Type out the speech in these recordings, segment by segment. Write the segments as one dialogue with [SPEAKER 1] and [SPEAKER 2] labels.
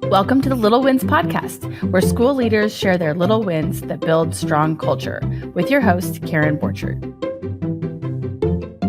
[SPEAKER 1] Welcome to the Little Wins Podcast, where school leaders share their little wins that build strong culture, with your host, Karen Borchert.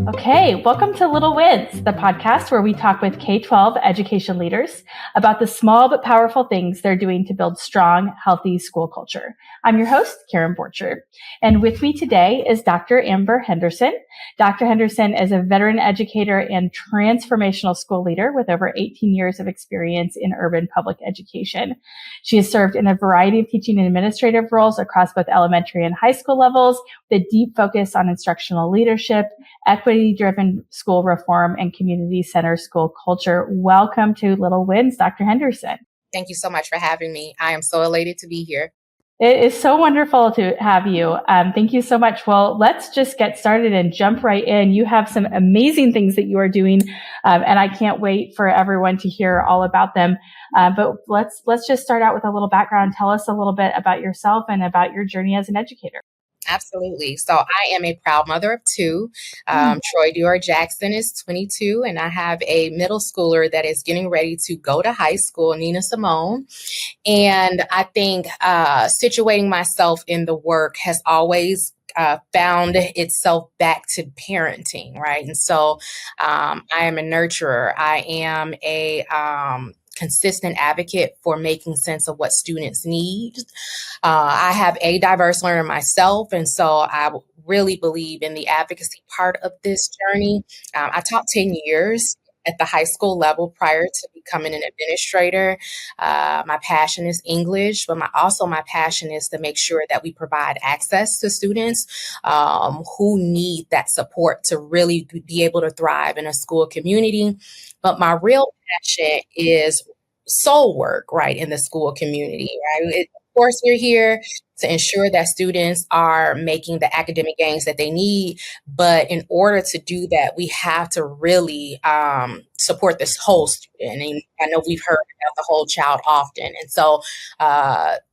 [SPEAKER 1] Okay, welcome to Little Wins, the podcast where we talk with K-12 education leaders about the small but powerful things they're doing to build strong, healthy school culture. I'm your host, Karen Borchert, and with me today is Dr. Amber Henderson. Dr. Henderson is a veteran educator and transformational school leader with over 18 years of experience in urban public education. She has served in a variety of teaching and administrative roles across both elementary and high school levels, with a deep focus on instructional leadership, equity-driven school reform, and community-centered school culture. Welcome to Little Wins, Dr. Henderson.
[SPEAKER 2] Thank you so much for having me. I am so elated to be here.
[SPEAKER 1] It is so wonderful to have you. Thank you so much. Well, let's just get started and jump right in. You have some amazing things that you are doing, and I can't wait for everyone to hear all about them. But let's just start out with a little background. Tell us a little bit about yourself and about your journey as an educator.
[SPEAKER 2] Absolutely. So I am a proud mother of two. Troy Dior Jackson is 22, and I have a middle schooler that is getting ready to go to high school, Nina Simone. And I think situating myself in the work has always found itself back to parenting, right? And so I am a nurturer. I am a consistent advocate for making sense of what students need. I have a diverse learner myself, and so I really believe in the advocacy part of this journey. I taught 10 years at the high school level prior to becoming an administrator. My passion is English, but my passion is to make sure that we provide access to students who need that support to really be able to thrive in a school community. But my real passion is soul work, right, in the school community, right? Of course, we're here to ensure that students are making the academic gains that they need. But in order to do that, we have to really support this whole student. And I know we've heard about the whole child often. And so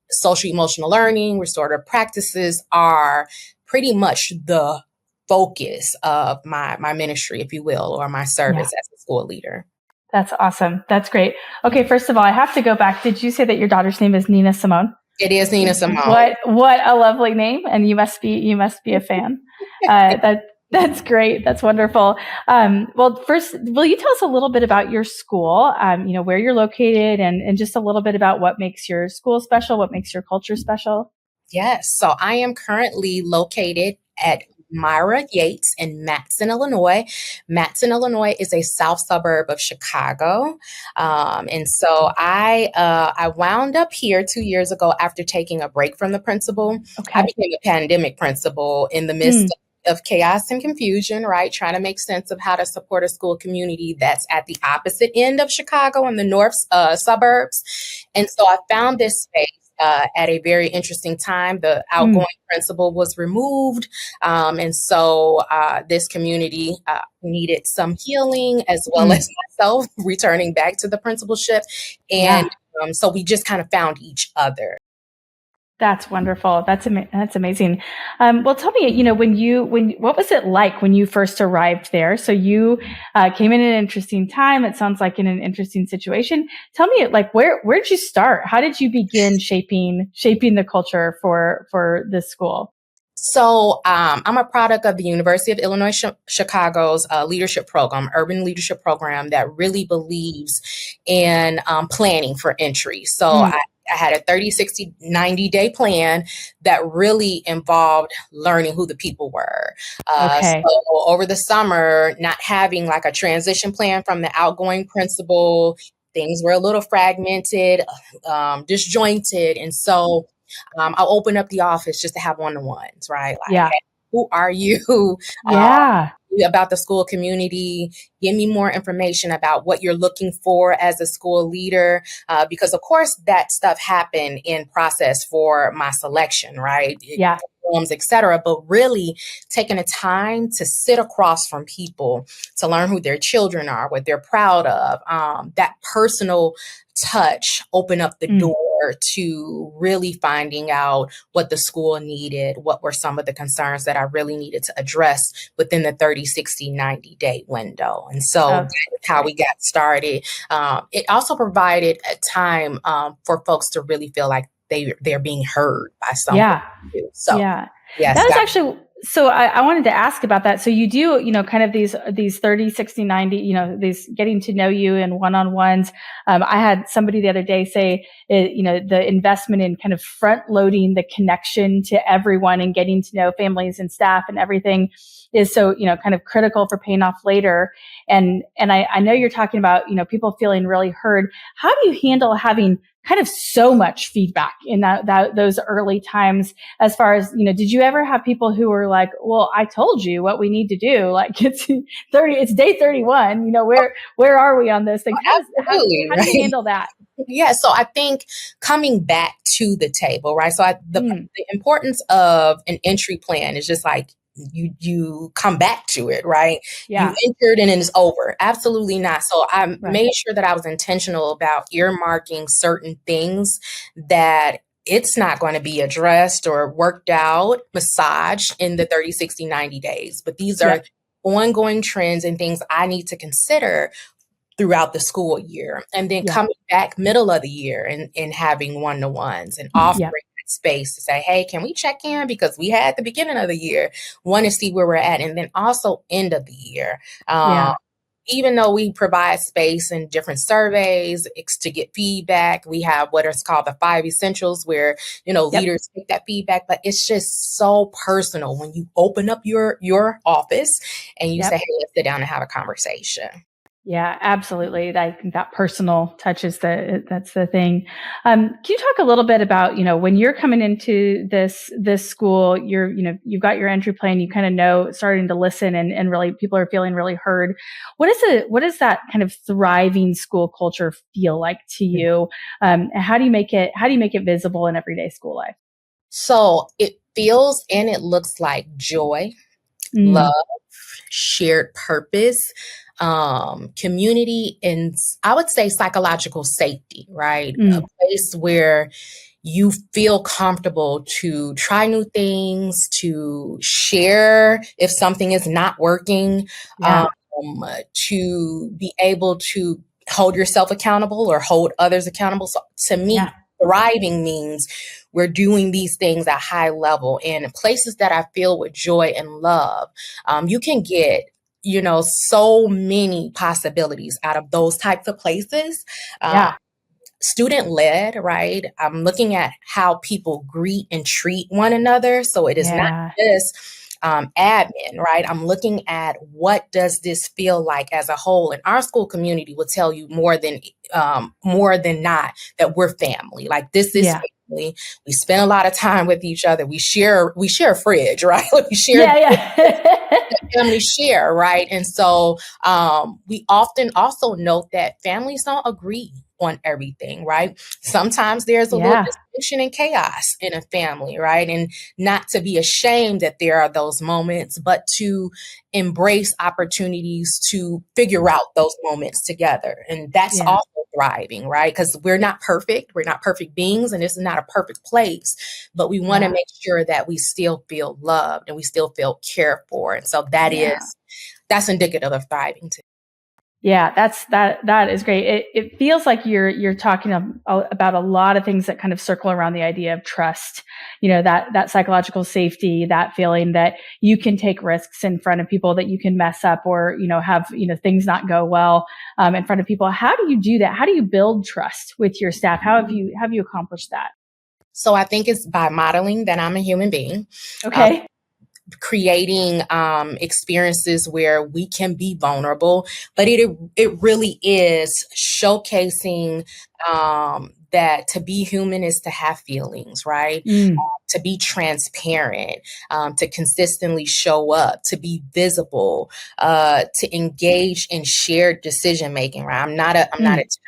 [SPEAKER 2] social emotional learning, restorative practices are pretty much the focus of my ministry, if you will, or my service as a school leader.
[SPEAKER 1] That's awesome. That's great. Okay, first of all, I have to go back. Did you say that your daughter's name is Nina Simone?
[SPEAKER 2] It is Nina Simone.
[SPEAKER 1] What a lovely name, and you must be a fan. That's great. That's wonderful. Well, first, will you tell us a little bit about your school? Where you're located, and just a little bit about what makes your school special, what makes your culture special.
[SPEAKER 2] Yes. So I am currently located at Mayra Yates in Matteson, Illinois. Matteson, Illinois is a south suburb of Chicago. And so I wound up here 2 years ago after taking a break from the principal. Okay. I became a pandemic principal in the midst of chaos and confusion, right? Trying to make sense of how to support a school community that's at the opposite end of Chicago in the north suburbs. And so I found this space at a very interesting time. The outgoing principal was removed. And so this community needed some healing, as well as myself returning back to the principalship. And so we just kind of found each other.
[SPEAKER 1] That's wonderful. That's amazing. Well, tell me, what was it like when you first arrived there? So you came in an interesting time. It sounds like in an interesting situation. Tell me, where did you start? How did you begin shaping the culture for this school?
[SPEAKER 2] So I'm a product of the University of Illinois Chicago's leadership program, urban leadership program, that really believes in planning for entry. So I had a 30, 60, 90-day plan that really involved learning who the people were. So over the summer, not having like a transition plan from the outgoing principal, things were a little fragmented, disjointed. And so I'll open up the office just to have one-on-ones, right? Hey, who are you? About the school community. Give me more information about what you're looking for as a school leader. Because of course that stuff happened in process for my selection, right? Forms, et cetera. But really taking the time to sit across from people to learn who their children are, what they're proud of, that personal touch open up the door to really finding out what the school needed, what were some of the concerns that I really needed to address within the 30, 60, 90-day window. And so that's how we got started. It also provided a time for folks to really feel like they're being heard by someone.
[SPEAKER 1] Yeah.
[SPEAKER 2] So,
[SPEAKER 1] yeah.
[SPEAKER 2] Yes,
[SPEAKER 1] that was actually, so I wanted to ask about that. So you do, kind of these 30, 60, 90, these getting to know you and one-on-ones. I had somebody the other day say, the investment in kind of front loading the connection to everyone and getting to know families and staff and everything is so, kind of critical for paying off later. And I know you're talking about, people feeling really heard. How do you handle having kind of so much feedback in those early times? As far as, did you ever have people who were like, well, I told you what we need to do. Like it's day 31, where are we on this thing? How do you handle that?
[SPEAKER 2] Yeah. So I think coming back to the table, right? So the importance of an entry plan is just like, you come back to it, right?
[SPEAKER 1] Yeah.
[SPEAKER 2] You entered and it's over. Absolutely not. So I made sure that I was intentional about earmarking certain things that it's not going to be addressed or worked out, massaged in the 30, 60, 90 days. But these are ongoing trends and things I need to consider throughout the school year. And then coming back middle of the year and having one-to-ones and offering space to say, hey, can we check in? Because we had the beginning of the year, want to see where we're at. And then also end of the year. Even though we provide space in different surveys to get feedback, we have what is called the 5 essentials where, leaders take that feedback, but it's just so personal when you open up your office and you say, hey, let's sit down and have a conversation.
[SPEAKER 1] Yeah, absolutely. I think that personal touch is that's the thing. Can you talk a little bit about, when you're coming into this school, you've got your entry plan, you kind of know, starting to listen and really people are feeling really heard. What does that kind of thriving school culture feel like to you? And how do you make it visible in everyday school life?
[SPEAKER 2] So it feels and it looks like joy, love, shared purpose, community, and I would say psychological safety, right? A place where you feel comfortable to try new things, to share if something is not working, to be able to hold yourself accountable or hold others accountable. So to me, thriving means we're doing these things at high level in places that I feel with joy and love. You can get so many possibilities out of those types of places. Student led, right? I'm looking at how people greet and treat one another. So it is not just admin, right? I'm looking at what does this feel like as a whole, and our school community will tell you more than not that we're family. Like this is family. We spend a lot of time with each other. We share a fridge, right? We share family share, right? And so we often also note that families don't agree on everything, right? Sometimes there's a little dysfunction and chaos in a family, right? And not to be ashamed that there are those moments, but to embrace opportunities to figure out those moments together. And that's also thriving, right? Because we're not perfect. We're not perfect beings, and this is not a perfect place, but we want to make sure that we still feel loved and we still feel cared for. And so that's indicative of thriving too.
[SPEAKER 1] Yeah, that is great. It feels like you're talking about a lot of things that kind of circle around the idea of trust, that psychological safety, that feeling that you can take risks in front of people, that you can mess up or, have, things not go well, in front of people. How do you do that? How do you build trust with your staff? How have you accomplished that?
[SPEAKER 2] So I think it's by modeling that I'm a human being.
[SPEAKER 1] Okay.
[SPEAKER 2] Creating experiences where we can be vulnerable, but it really is showcasing that to be human is to have feelings, right? To be transparent, to consistently show up, to be visible, to engage in shared decision making, right? I'm not a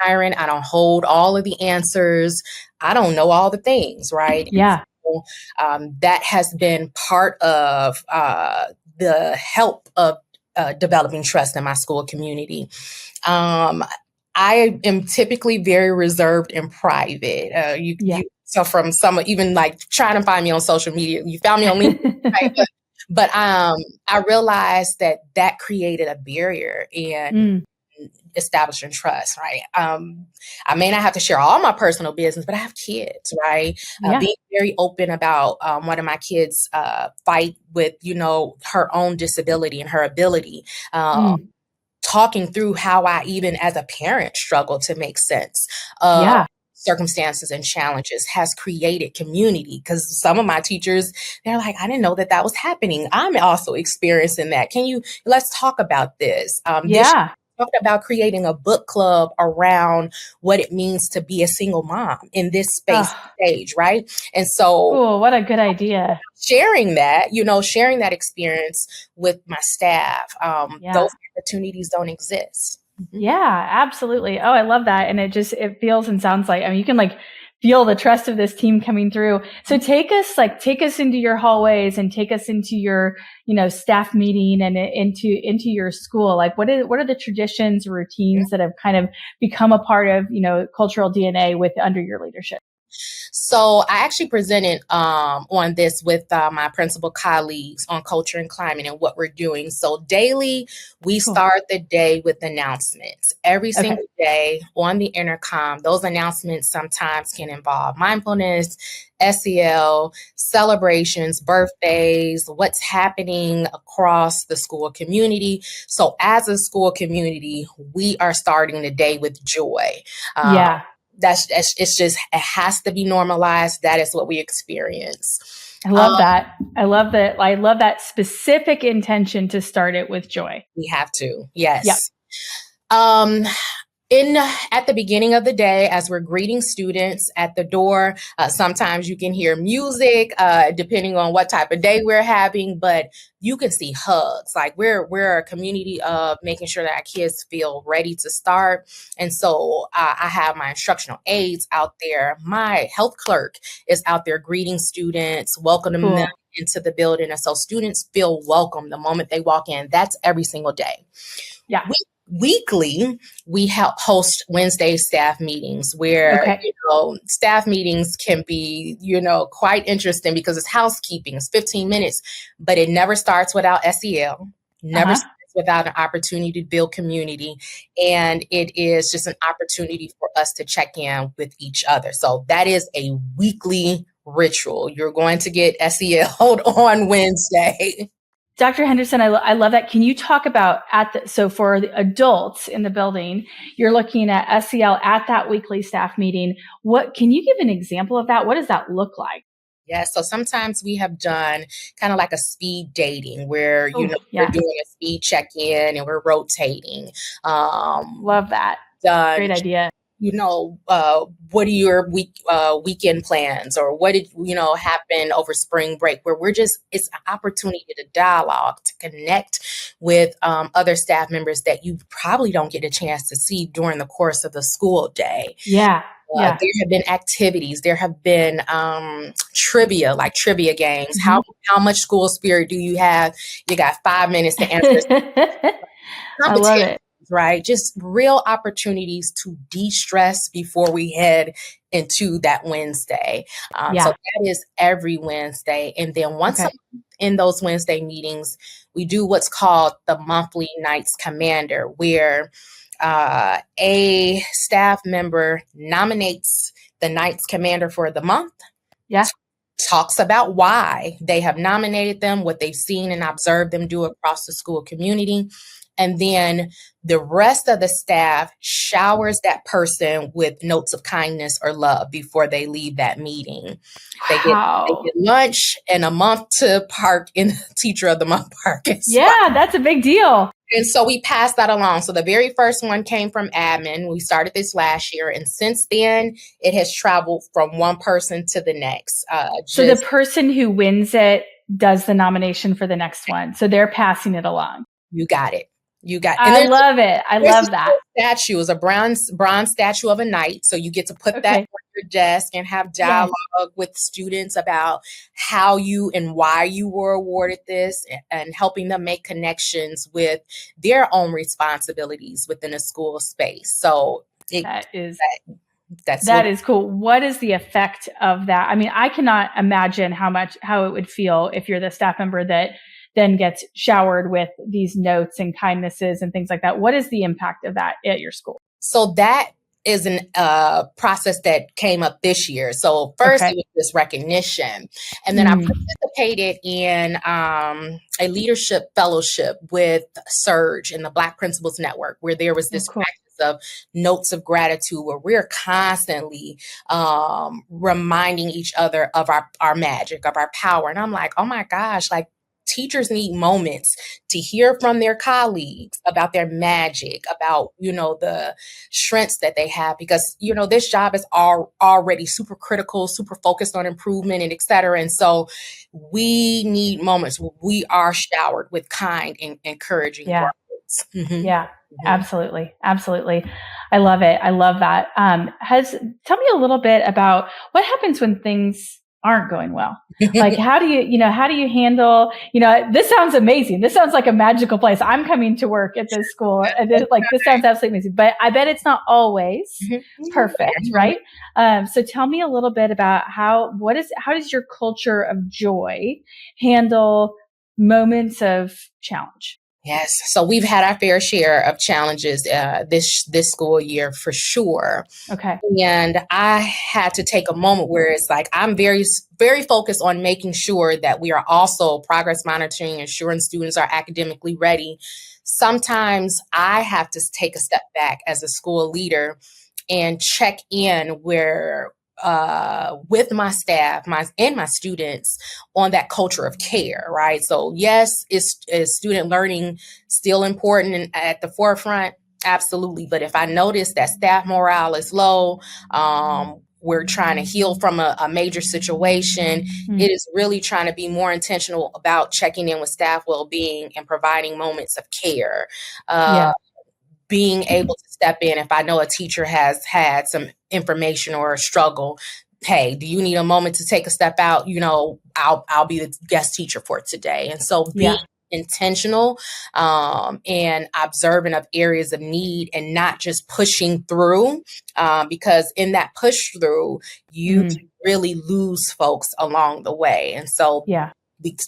[SPEAKER 2] tyrant. I don't hold all of the answers. I don't know all the things, right?
[SPEAKER 1] Yeah.
[SPEAKER 2] That has been part of the help of developing trust in my school community. I am typically very reserved and private. So from some, even like trying to find me on social media, you found me on LinkedIn, right? But I realized that created a barrier in establishing trust, right? I may not have to share all my personal business, but I have kids, right? Being very open about one of my kids' fight with, her own disability and her ability. Talking through how I, even as a parent, struggle to make sense of circumstances and challenges has created community. Because some of my teachers, they're like, I didn't know that was happening. I'm also experiencing that. Let's talk about this. This talked about creating a book club around what it means to be a single mom in this stage, right? And so,
[SPEAKER 1] what a good idea.
[SPEAKER 2] Sharing that experience with my staff, those opportunities don't exist.
[SPEAKER 1] Yeah, absolutely. Oh, I love that. And it feels and sounds like, you can like feel the trust of this team coming through. So take us into your hallways and take us into your, staff meeting and into your school. Like what are the traditions, routines that have kind of become a part of, cultural DNA under your leadership?
[SPEAKER 2] So I actually presented on this with my principal colleagues on culture and climate and what we're doing. So daily, we start the day with announcements. Every single day on the intercom, those announcements sometimes can involve mindfulness, SEL, celebrations, birthdays, what's happening across the school community. So as a school community, we are starting the day with joy. It has to be normalized. That is what we experience.
[SPEAKER 1] I love that. I love that. I love that specific intention to start it with joy.
[SPEAKER 2] We have to. Yes. Yep. At the beginning of the day, as we're greeting students at the door, sometimes you can hear music, depending on what type of day we're having, but you can see hugs. Like we're a community of making sure that our kids feel ready to start. And so I have my instructional aides out there. My health clerk is out there greeting students, welcoming them into the building. And so students feel welcome the moment they walk in. That's every single day.
[SPEAKER 1] Yeah.
[SPEAKER 2] Weekly, we host Wednesday staff meetings where, staff meetings can be, quite interesting because it's housekeeping. It's 15 minutes, but it never starts without SEL, never starts without an opportunity to build community. And it is just an opportunity for us to check in with each other. So that is a weekly ritual. You're going to get SEL on Wednesday.
[SPEAKER 1] Dr. Henderson, I love that. Can you talk about so for the adults in the building, you're looking at SEL at that weekly staff meeting. Can you give an example of that? What does that look like?
[SPEAKER 2] Yeah, so sometimes we have done kind of like a speed dating where, we're doing a speed check-in and we're rotating.
[SPEAKER 1] Love that. Great idea.
[SPEAKER 2] What are your weekend plans, or what did, happen over spring break, where it's an opportunity to dialogue, to connect with other staff members that you probably don't get a chance to see during the course of the school day.
[SPEAKER 1] Yeah.
[SPEAKER 2] There have been activities. There have been trivia games. How much school spirit do you have? You got 5 minutes to answer.
[SPEAKER 1] I love it.
[SPEAKER 2] Right? Just real opportunities to de-stress before we head into that Wednesday. So that is every Wednesday. And then once in those Wednesday meetings, we do what's called the monthly Knights Commander, where a staff member nominates the Knights Commander for the month.
[SPEAKER 1] Yeah.
[SPEAKER 2] Talks about why they have nominated them, what they've seen and observed them do across the school community. And then the rest of the staff showers that person with notes of kindness or love before they leave that meeting. They get lunch and a month to park in Teacher of the Month park.
[SPEAKER 1] Yeah, that's a big deal.
[SPEAKER 2] And so we passed that along. So the very first one came from admin. We started this last year. And since then, it has traveled from one person to the next.
[SPEAKER 1] So the person who wins it does the nomination for the next one. So they're passing it along.
[SPEAKER 2] You got it.
[SPEAKER 1] I love it. I love that.
[SPEAKER 2] Statue is a bronze statue of a knight. So you get to put that on your desk and have dialogue with students about how you and why you were awarded this, and helping them make connections with their own responsibilities within a school space. So
[SPEAKER 1] That is
[SPEAKER 2] That's
[SPEAKER 1] That
[SPEAKER 2] what.
[SPEAKER 1] is cool. What is the effect of that? I mean, I cannot imagine how it would feel if you're the staff member that then gets showered with these notes and kindnesses and things like that. What is the impact of that at your school?
[SPEAKER 2] So that is an process that came up this year. So first
[SPEAKER 1] Okay.
[SPEAKER 2] it was this recognition, and then I participated in a leadership fellowship with Surge in the Black Principals Network, where there was this
[SPEAKER 1] Cool.
[SPEAKER 2] practice of notes of gratitude, where we're constantly reminding each other of our magic, of our power. And I'm like, oh my gosh, like, teachers need moments to hear from their colleagues about their magic, about, the strengths that they have, because, this job is already super critical, super focused on improvement and et cetera. And so we need moments where we are showered with kind and encouraging words. Mm-hmm.
[SPEAKER 1] Yeah,
[SPEAKER 2] Mm-hmm.
[SPEAKER 1] absolutely. Absolutely. I love it. I love that. Tell me a little bit about what happens when things aren't going well. Like, how do you handle, this sounds amazing. This sounds like a magical place. I'm coming to work at this school. And this sounds absolutely amazing, but I bet it's not always perfect. Right. So tell me a little bit about how does your culture of joy handle moments of challenge?
[SPEAKER 2] Yes. So we've had our fair share of challenges this school year for sure.
[SPEAKER 1] Okay.
[SPEAKER 2] And I had to take a moment where it's like, I'm very, very focused on making sure that we are also progress monitoring, ensuring students are academically ready. Sometimes I have to take a step back as a school leader and check in with my staff, and my students, on that culture of care, right? So yes, is student learning still important and at the forefront? Absolutely. But if I notice that staff morale is low, we're trying to heal from a major situation, it is really trying to be more intentional about checking in with staff well-being and providing moments of care. Being able to step in if I know a teacher has had some information or a struggle. Hey, do you need a moment to take a step out? I'll be the guest teacher for today. And so being intentional and observant of areas of need and not just pushing through, because in that push through, you really lose folks along the way. And so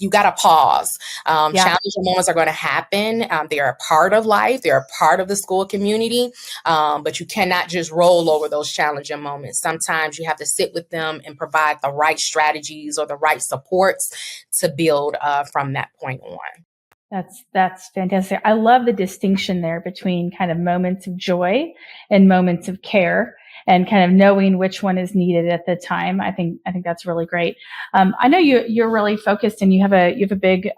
[SPEAKER 2] you got to pause. Challenging moments are going to happen. They are a part of life. They're a part of the school community. But you cannot just roll over those challenging moments. Sometimes you have to sit with them and provide the right strategies or the right supports to build from that point on.
[SPEAKER 1] That's fantastic. I love the distinction there between kind of moments of joy and moments of care, and kind of knowing which one is needed at the time. I think that's really great. I know you're really focused, and you have a big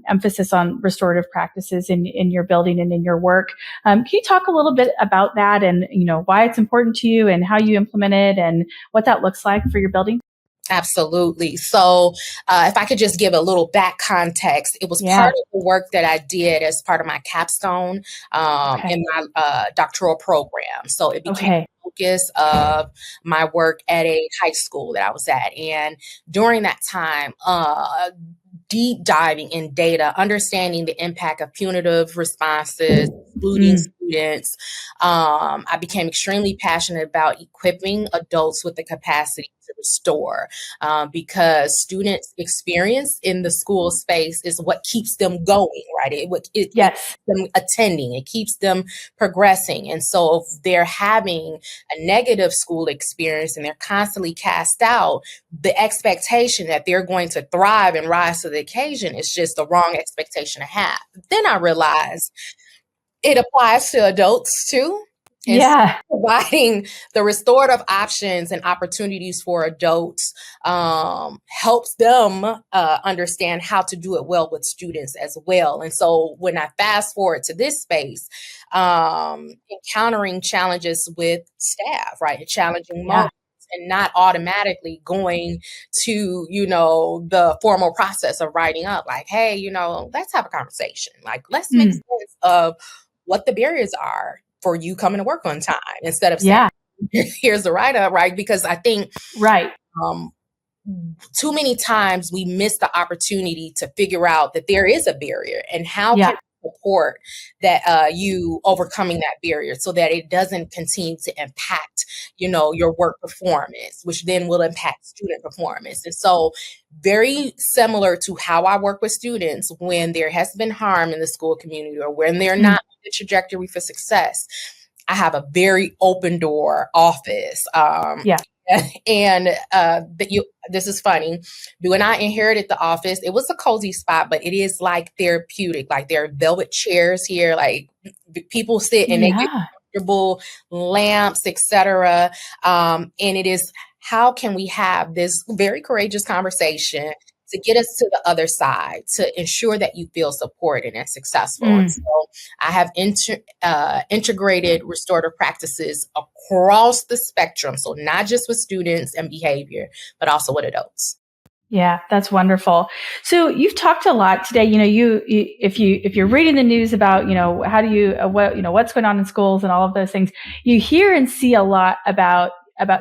[SPEAKER 1] emphasis on restorative practices in your building and in your work. Can you talk a little bit about that, and why it's important to you, and how you implement it, and what that looks like for your building?
[SPEAKER 2] Absolutely. So if I could just give a little back context, it was part of the work that I did as part of my capstone in my doctoral program. So it became the focus of my work at a high school that I was at. And during that time, deep diving in data, understanding the impact of punitive responses, excluding students, I became extremely passionate about equipping adults with the capacity to restore, because students' experience in the school space is what keeps them going, right? It keeps them attending, it keeps them progressing. And so if they're having a negative school experience and they're constantly cast out, the expectation that they're going to thrive and rise to the occasion is just the wrong expectation to have. Then I realized it applies to adults too. And so providing the restorative options and opportunities for adults helps them understand how to do it well with students as well. And so when I fast forward to this space, encountering challenges with staff, right? Challenging moments. And not automatically going to, the formal process of writing up, like, hey, let's have a conversation. Like, let's make sense of what the barriers are for you coming to work on time, instead of saying, here's the write-up, right? Because I think too many times we miss the opportunity to figure out that there is a barrier, and how can we support that you overcoming that barrier so that it doesn't continue to impact, your work performance, which then will impact student performance. And so very similar to how I work with students when there has been harm in the school community or when they're not on the trajectory for success. I have a very open door office. And this is funny. When I inherited the office, it was a cozy spot, but it is like therapeutic. Like there are velvet chairs here, like people sit and they get comfortable, lamps, etc. And it is, how can we have this very courageous conversation to get us to the other side, to ensure that you feel supported and successful. And so I have integrated restorative practices across the spectrum. So not just with students and behavior, but also with adults.
[SPEAKER 1] Yeah, that's wonderful. So you've talked a lot today. If you're reading the news about, how do you, what's going on in schools and all of those things, you hear and see a lot about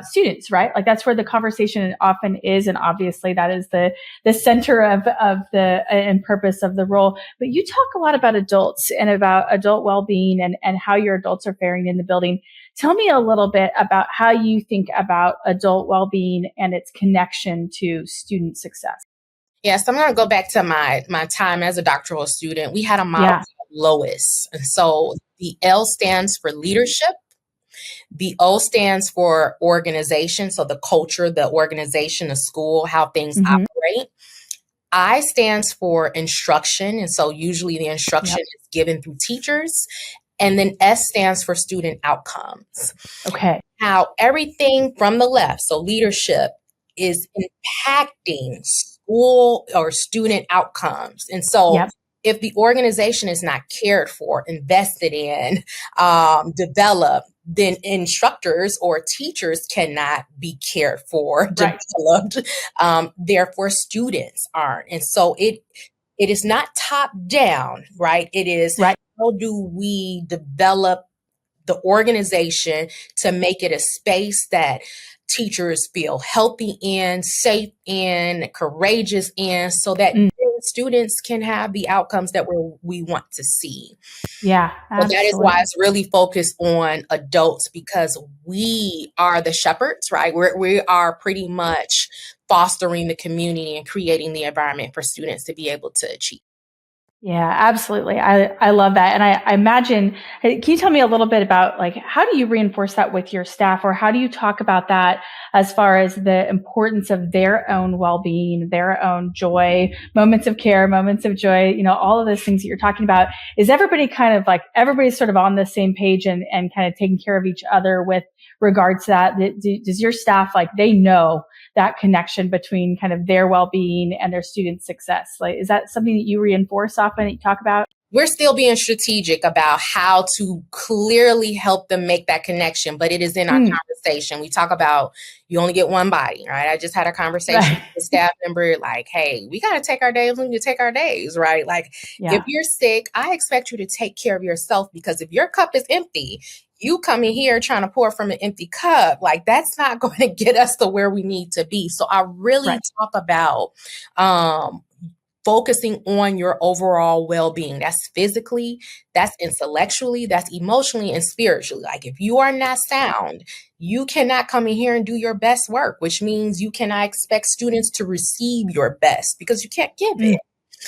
[SPEAKER 1] students, right? Like that's where the conversation often is. And obviously that is the center of the and purpose of the role. But you talk a lot about adults and about adult well-being and how your adults are faring in the building. Tell me a little bit about how you think about adult well-being and its connection to student success.
[SPEAKER 2] Yes, I'm going to go back to my time as a doctoral student. We had a model called LOIS. And so the L stands for leadership. The O stands for organization. So the culture, the organization, the school, how things operate. I stands for instruction. And so usually the instruction is given through teachers. And then S stands for student outcomes.
[SPEAKER 1] Okay.
[SPEAKER 2] Now, everything from the left, so leadership, is impacting school or student outcomes. And so if the organization is not cared for, invested in, developed, then instructors or teachers cannot be cared for, developed. Therefore, students aren't. And so it is not top down, right? It is how do we develop the organization to make it a space that teachers feel healthy in, safe in, courageous in, so that students can have the outcomes that we want to see.
[SPEAKER 1] Yeah, absolutely.
[SPEAKER 2] So that is why it's really focused on adults, because we are the shepherds, right? We are pretty much fostering the community and creating the environment for students to be able to achieve.
[SPEAKER 1] Yeah, absolutely. I love that. And I imagine, can you tell me a little bit about like, how do you reinforce that with your staff, or how do you talk about that as far as the importance of their own well-being, their own joy, moments of care, moments of joy, all of those things that you're talking about? Is everybody kind of like, everybody's sort of on the same page and kind of taking care of each other with regards to that? Does your staff, like, they know that connection between kind of their well-being and their student success? Like, is that something that you reinforce often, that you talk about?
[SPEAKER 2] We're still being strategic about how to clearly help them make that connection, but it is in our conversation. We talk about you only get one body, right? I just had a conversation with a staff member, like, hey, we got to take our days when you take our days, right? Like, if you're sick, I expect you to take care of yourself, because if your cup is empty, you come in here trying to pour from an empty cup, like that's not going to get us to where we need to be. So I really talk about focusing on your overall well-being. That's physically, that's intellectually, that's emotionally and spiritually. Like if you are not sound, you cannot come in here and do your best work, which means you cannot expect students to receive your best because you can't give it.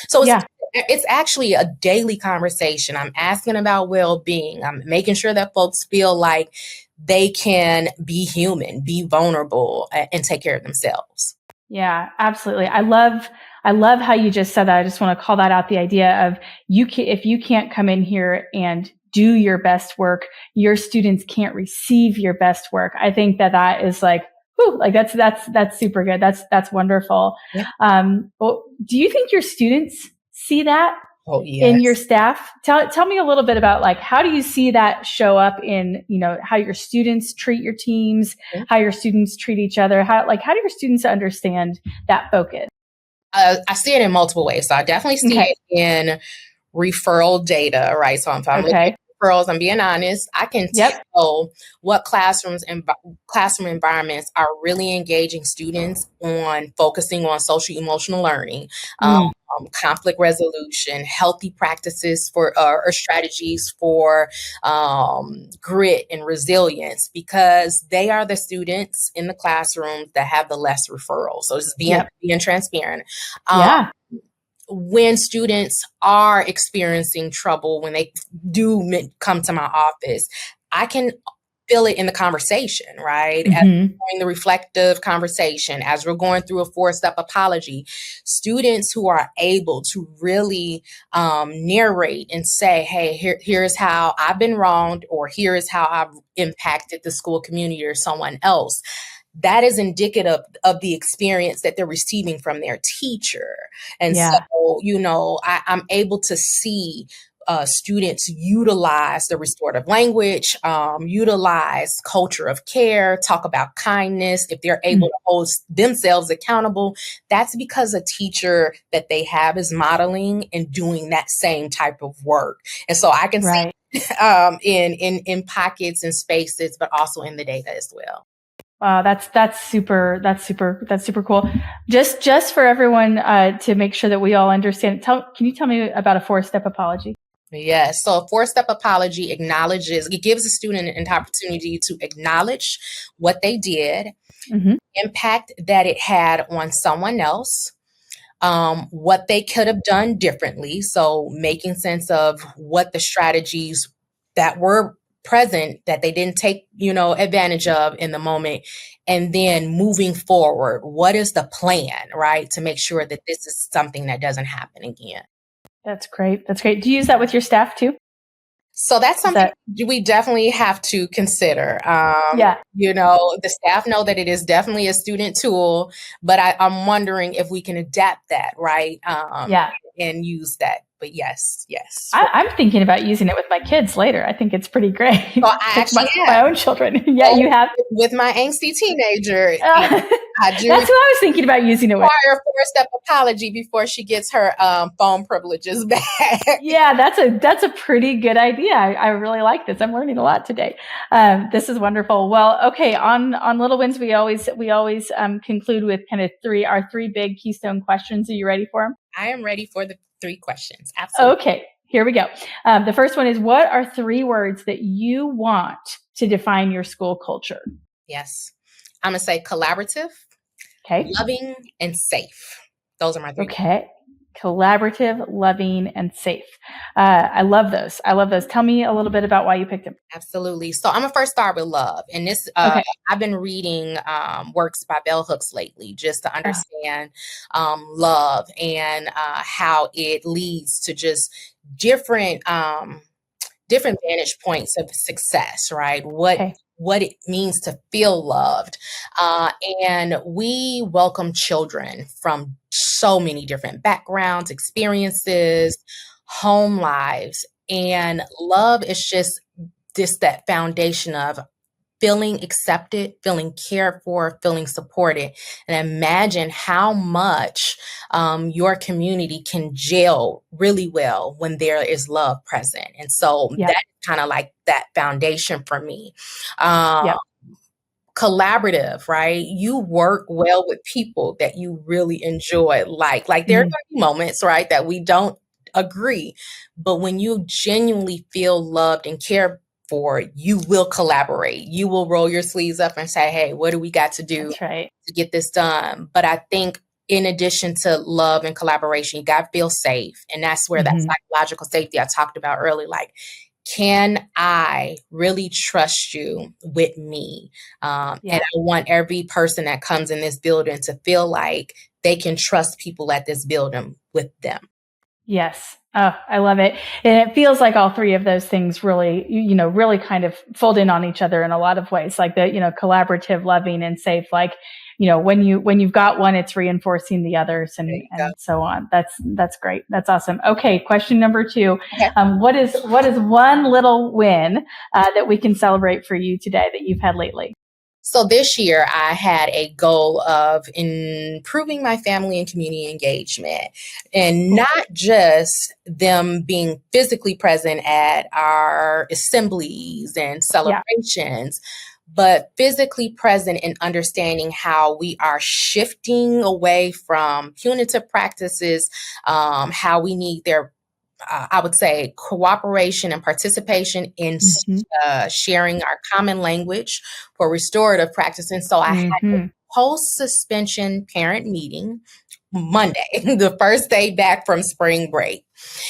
[SPEAKER 2] So it's actually a daily conversation. I'm asking about well-being. I'm making sure that folks feel like they can be human, be vulnerable, and take care of themselves.
[SPEAKER 1] Yeah, absolutely. I love how you just said that. I just want to call that out, the idea of if you can't come in here and do your best work, your students can't receive your best work. I think that is like, like that's super good. That's wonderful. Well, do you think your students see that in your staff? Tell me a little bit about like, how do you see that show up in, how your students treat your teams, how your students treat each other? How do your students understand that focus?
[SPEAKER 2] I see it in multiple ways. So I definitely see it in referral data, right? So if I'm looking at referrals, I'm being honest, I can tell what classroom environments are really engaging students on focusing on social emotional learning. conflict resolution, healthy practices for or strategies for grit and resilience, because they are the students in the classrooms that have the less referrals. So just being transparent.
[SPEAKER 1] Yeah.
[SPEAKER 2] When students are experiencing trouble, when they do come to my office, I can feel it in the conversation, right? As we're doing the reflective conversation, as we're going through a 4-step apology, students who are able to really narrate and say, hey, here's how I've been wronged, or here is how I've impacted the school community or someone else. That is indicative of the experience that they're receiving from their teacher. And so, I'm able to see students utilize the restorative language, utilize culture of care, talk about kindness. If they're able to hold themselves accountable, that's because a teacher that they have is modeling and doing that same type of work. And so I can see in pockets and spaces, but also in the data as well.
[SPEAKER 1] Wow, that's super cool. Just for everyone to make sure that we all understand. Can you tell me about a 4-step apology?
[SPEAKER 2] Yes. So a 4-step apology gives a student an opportunity to acknowledge what they did, impact that it had on someone else, what they could have done differently. So making sense of what the strategies that were present that they didn't take, advantage of in the moment, and then moving forward, what is the plan, right, to make sure that this is something that doesn't happen again.
[SPEAKER 1] That's great. Do you use that with your staff too?
[SPEAKER 2] So that's something we definitely have to consider. The staff know that it is definitely a student tool, but I'm wondering if we can adapt that, right? And use that. But yes.
[SPEAKER 1] I'm thinking about using it with my kids later. I think it's pretty great.
[SPEAKER 2] So I actually
[SPEAKER 1] my own children. Yeah, you have
[SPEAKER 2] with my angsty teenager. I do.
[SPEAKER 1] That's what I was thinking about using it with.
[SPEAKER 2] Require a 4-step apology before she gets her phone privileges back.
[SPEAKER 1] Yeah, that's a pretty good idea. I really like this. I'm learning a lot today. This is wonderful. Well, okay. On Little Wins, we always conclude with kind of our three big keystone questions. Are you ready for them?
[SPEAKER 2] I am ready for the 3 questions. Absolutely.
[SPEAKER 1] Okay, here we go. The first one is, what are 3 words that you want to define your school culture?
[SPEAKER 2] Yes. I'm going to say collaborative, loving, and safe. Those are my 3 words.
[SPEAKER 1] Okay. Collaborative, loving, and safe. I love those. Tell me a little bit about why you picked them.
[SPEAKER 2] Absolutely. So I'm going to first start with love. And this, I've been reading works by Bell Hooks lately just to understand love and how it leads to just different vantage points of success, right? What it means to feel loved. And we welcome children from so many different backgrounds, experiences, home lives. And love is just that foundation of feeling accepted, feeling cared for, feeling supported. And imagine how much your community can gel really well when there is love present. And so that's kind of like that foundation for me. Collaborative, right? You work well with people that you really enjoy. Like there are going to be moments, right, that we don't agree. But when you genuinely feel loved and cared for, you will collaborate. You will roll your sleeves up and say, hey, what do we got to do to get this done? But I think in addition to love and collaboration, you got to feel safe. And that's where that psychological safety I talked about earlier, like, can I really trust you with me? And I want every person that comes in this building to feel like they can trust people at this building with them.
[SPEAKER 1] Yes. Oh, I love it. And it feels like all 3 of those things really, really kind of fold in on each other in a lot of ways, like the, collaborative, loving, and safe. Like, when you've got one, it's reinforcing the others and so on. That's great. That's awesome. Okay. Question number 2. Okay. What is one little win that we can celebrate for you today that you've had lately?
[SPEAKER 2] So this year I had a goal of improving my family and community engagement, and not just them being physically present at our assemblies and celebrations, but physically present in understanding how we are shifting away from punitive practices, how we need their I would say cooperation and participation in sharing our common language for restorative practice. And so I had a post-suspension parent meeting Monday, the first day back from spring break.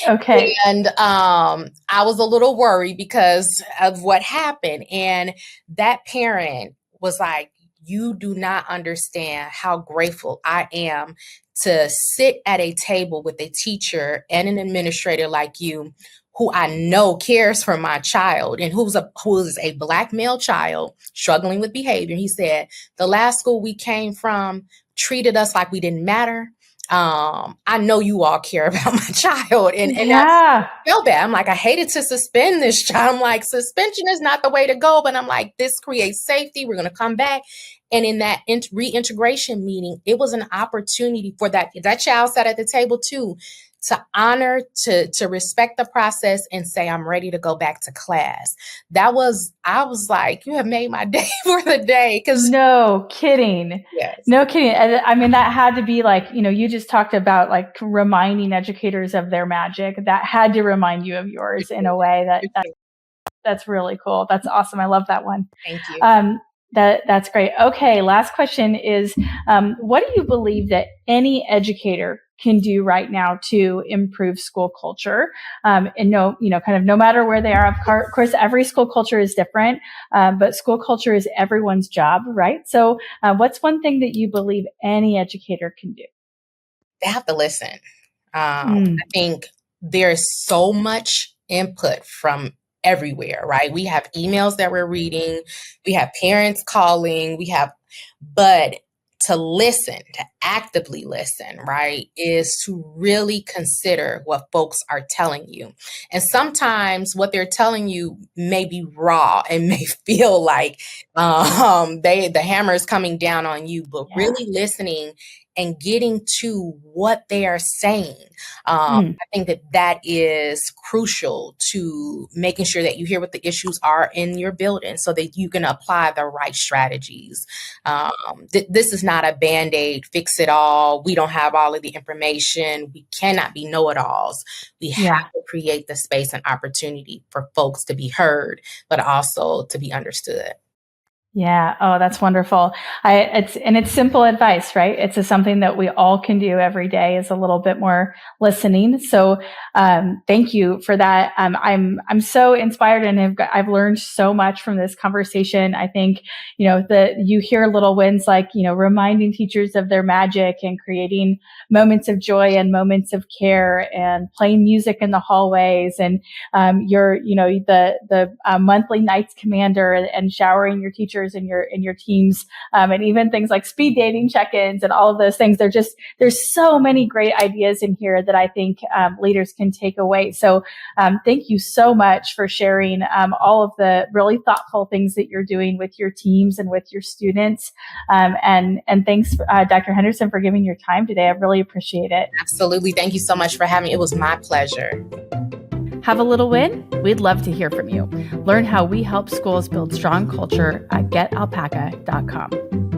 [SPEAKER 1] Okay.
[SPEAKER 2] And I was a little worried because of what happened. And that parent was like, you do not understand how grateful I am to sit at a table with a teacher and an administrator like you, who I know cares for my child and who is a Black male child struggling with behavior. He said, the last school we came from treated us like we didn't matter. I know you all care about my child. And I felt bad. I'm like, I hated to suspend this child. I'm like, suspension is not the way to go. But I'm like, this creates safety. We're going to come back. And in that reintegration meeting, it was an opportunity for that child sat at the table too, to honor, to respect the process and say, I'm ready to go back to class. I was like, you have made my day for the day.
[SPEAKER 1] No kidding.
[SPEAKER 2] Yes.
[SPEAKER 1] No kidding. I mean, that had to be like, you just talked about like reminding educators of their magic. That had to remind you of yours in a way that's really cool. That's awesome. I love that one.
[SPEAKER 2] Thank you.
[SPEAKER 1] That's great. Okay. Last question is, what do you believe that any educator can do right now to improve school culture? And kind of no matter where they are, of course, every school culture is different, but school culture is everyone's job, right? So what's one thing that you believe any educator can do?
[SPEAKER 2] They have to listen. I think there's so much input from everywhere, right? We have emails that we're reading, we have parents calling, but to listen, to actively listen, right, is to really consider what folks are telling you. And sometimes what they're telling you may be raw and may feel like the hammer is coming down on you, but really listening and getting to what they are saying. I think that is crucial to making sure that you hear what the issues are in your building so that you can apply the right strategies. This is not a Band-Aid, fix it all. We don't have all of the information. We cannot be know-it-alls. We have to create the space and opportunity for folks to be heard, but also to be understood.
[SPEAKER 1] Yeah. Oh, that's wonderful. It's simple advice, right? It's something that we all can do every day is a little bit more listening. So, thank you for that. I'm so inspired and I've learned so much from this conversation. I think, that you hear little wins like, reminding teachers of their magic and creating moments of joy and moments of care and playing music in the hallways and, the monthly Knights Commander and showering your teachers in your teams, and even things like speed dating check-ins and all of those things. There's so many great ideas in here that I think leaders can take away. So thank you so much for sharing all of the really thoughtful things that you're doing with your teams and with your students. And thanks, Dr. Henderson, for giving your time today. I really appreciate it.
[SPEAKER 2] Absolutely. Thank you so much for having me. It was my pleasure.
[SPEAKER 1] Have a little win? We'd love to hear from you. Learn how we help schools build strong culture at getalpaca.com.